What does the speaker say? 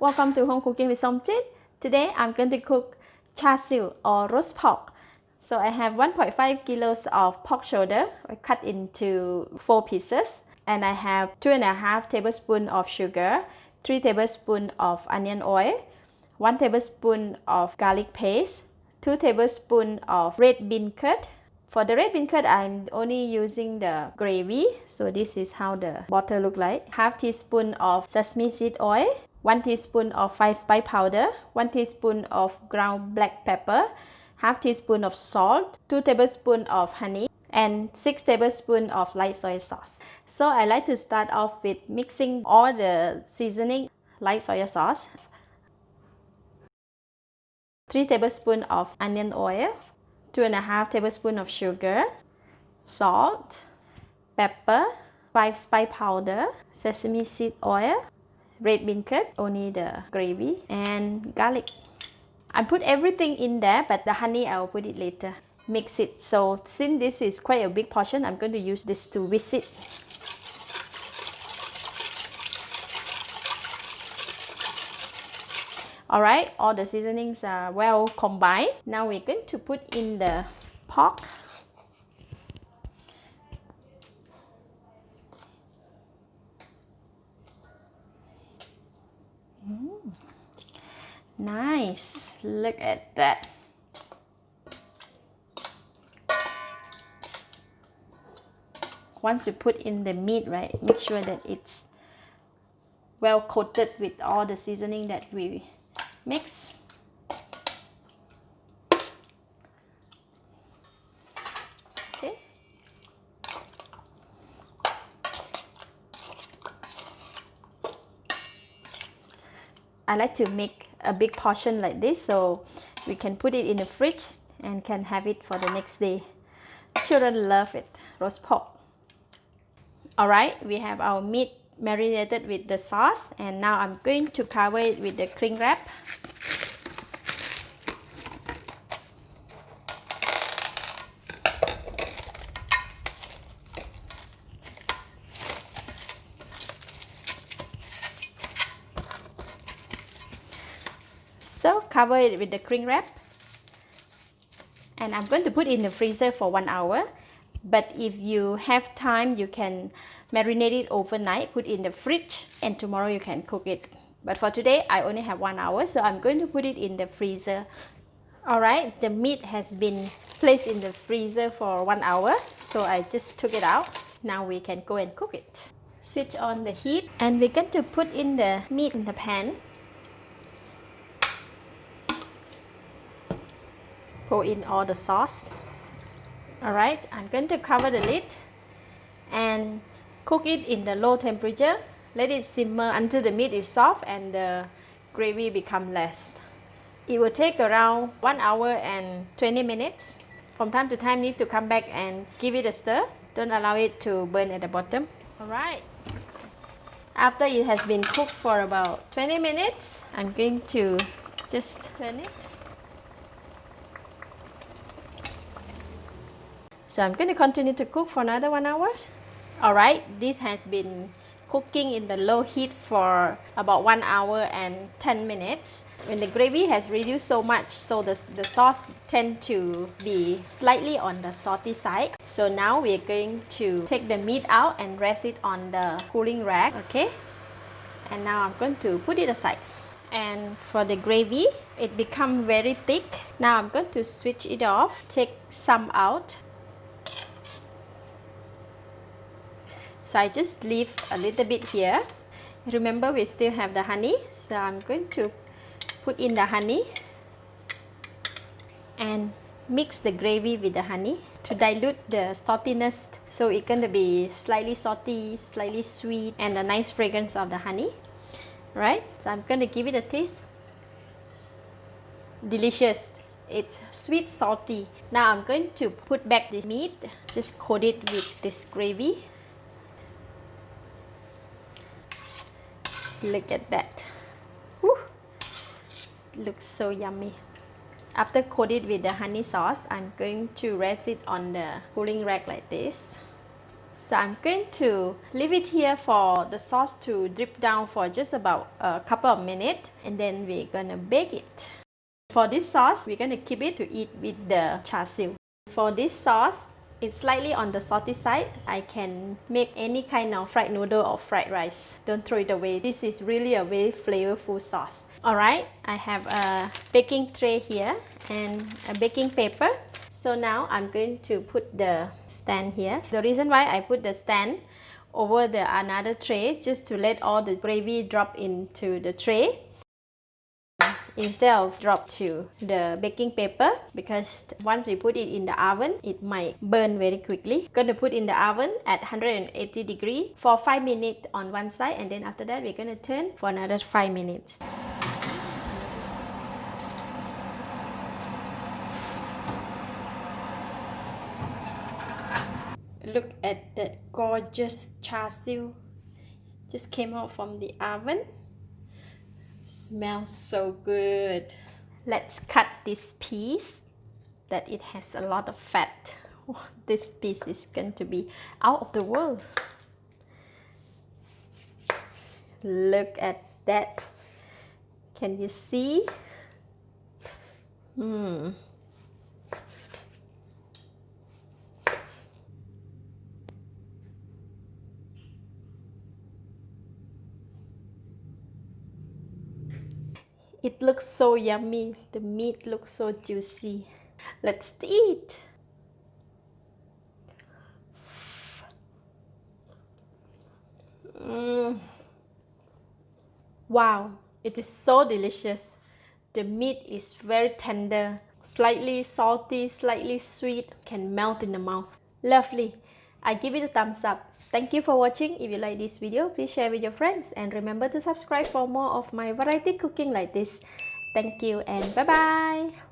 Welcome to Home Cooking with Somjin. Today I'm going to cook char siu or roast pork. So I have 1.5 kilos of pork shoulder cut into 4 pieces, and I have 2.5 tablespoons of sugar, 3 tablespoons of onion oil, 1 tablespoon of garlic paste, 2 tablespoons of red bean curd. For the red bean curd, I'm only using the gravy, so this is how the bottle look like. Half teaspoon of sesame seed oil, 1 teaspoon of 5 spice powder, 1 teaspoon of ground black pepper, half teaspoon of salt, 2 tablespoons of honey, and 6 tablespoons of light soy sauce. So I like to start off with mixing all the seasoning. Light soy sauce, 3 tablespoons of onion oil, 2.5 tablespoons of sugar, salt, pepper, 5 spice powder, sesame seed oil, red bean curd, only the gravy, and garlic. I put everything in there, but the honey I will put it later. Mix it. So since this is quite a big portion, I'm going to use this to whisk it. Alright, all the seasonings are well combined. Now we're going to put in the pork. Nice, look at that. Once you put in the meat, right, make sure that it's well coated with all the seasoning that we mix. Okay. I like to make a big portion like this so we can put it in the fridge and can have it for the next day. Children love it, roast pork. Alright, we have our meat marinated with the sauce, and now I'm going to cover it with the cling wrap. So cover it with the cling wrap, and I'm going to put it in the freezer for 1 hour. But if you have time, you can marinate it overnight, put it in the fridge, and tomorrow you can cook it. But for today, I only have 1 hour, so I'm going to put it in the freezer. Alright, the meat has been placed in the freezer for 1 hour, so I just took it out. Now we can go and cook it. Switch on the heat, and we're going to put in the meat in the pan. Pour in all the sauce. Alright, I'm going to cover the lid and cook it in the low temperature. Let it simmer until the meat is soft and the gravy become less. It will take around 1 hour and 20 minutes. From time to time, need to come back and give it a stir. Don't allow it to burn at the bottom. Alright, after it has been cooked for about 20 minutes, I'm going to just turn it. So I'm going to continue to cook for another 1 hour. Alright, this has been cooking in the low heat for about 1 hour and 10 minutes. When the gravy has reduced so much, so the sauce tend to be slightly on the salty side. So now we're going to take the meat out and rest it on the cooling rack. Okay, and now I'm going to put it aside. And for the gravy, it becomes very thick. Now I'm going to switch it off, take some out. So I just leave a little bit here. Remember, we still have the honey, so I'm going to put in the honey and mix the gravy with the honey to dilute the saltiness, so it's going to be slightly salty, slightly sweet, and the nice fragrance of the honey. Right? So I'm going to give it a taste. Delicious. It's sweet, salty. Now I'm going to put back the meat, just coat it with this gravy. Look at that. Woo. Looks so yummy. After coated with the honey sauce, I'm going to rest it on the cooling rack like this. So I'm going to leave it here for the sauce to drip down for just about a couple of minutes, and then we're gonna bake it. For this sauce, we're gonna keep it to eat with the char siu. For this sauce, it's slightly on the salty side. I can make any kind of fried noodle or fried rice. Don't throw it away. This is really a very flavorful sauce. Alright, I have a baking tray here and a baking paper. So now I'm going to put the stand here. The reason why I put the stand over the another tray, just to let all the gravy drop into the tray instead of drop to the baking paper, because once we put it in the oven, it might burn very quickly. Gonna put in the oven at 180 degrees for 5 minutes on one side, and then after that we're gonna turn for another 5 minutes. Look at that gorgeous char siu. Just came out from the oven. Smells so good. Let's cut this piece that it has a lot of fat. This piece is going to be out of the world. Look at that. Can you see? It looks so yummy. The meat looks so juicy. Let's eat. Wow, it is so delicious. The meat is very tender, slightly salty, slightly sweet, can melt in the mouth. Lovely. I give it a thumbs up. Thank you for watching. If you like this video, please share with your friends and remember to subscribe for more of my variety cooking like this. Thank you and bye bye.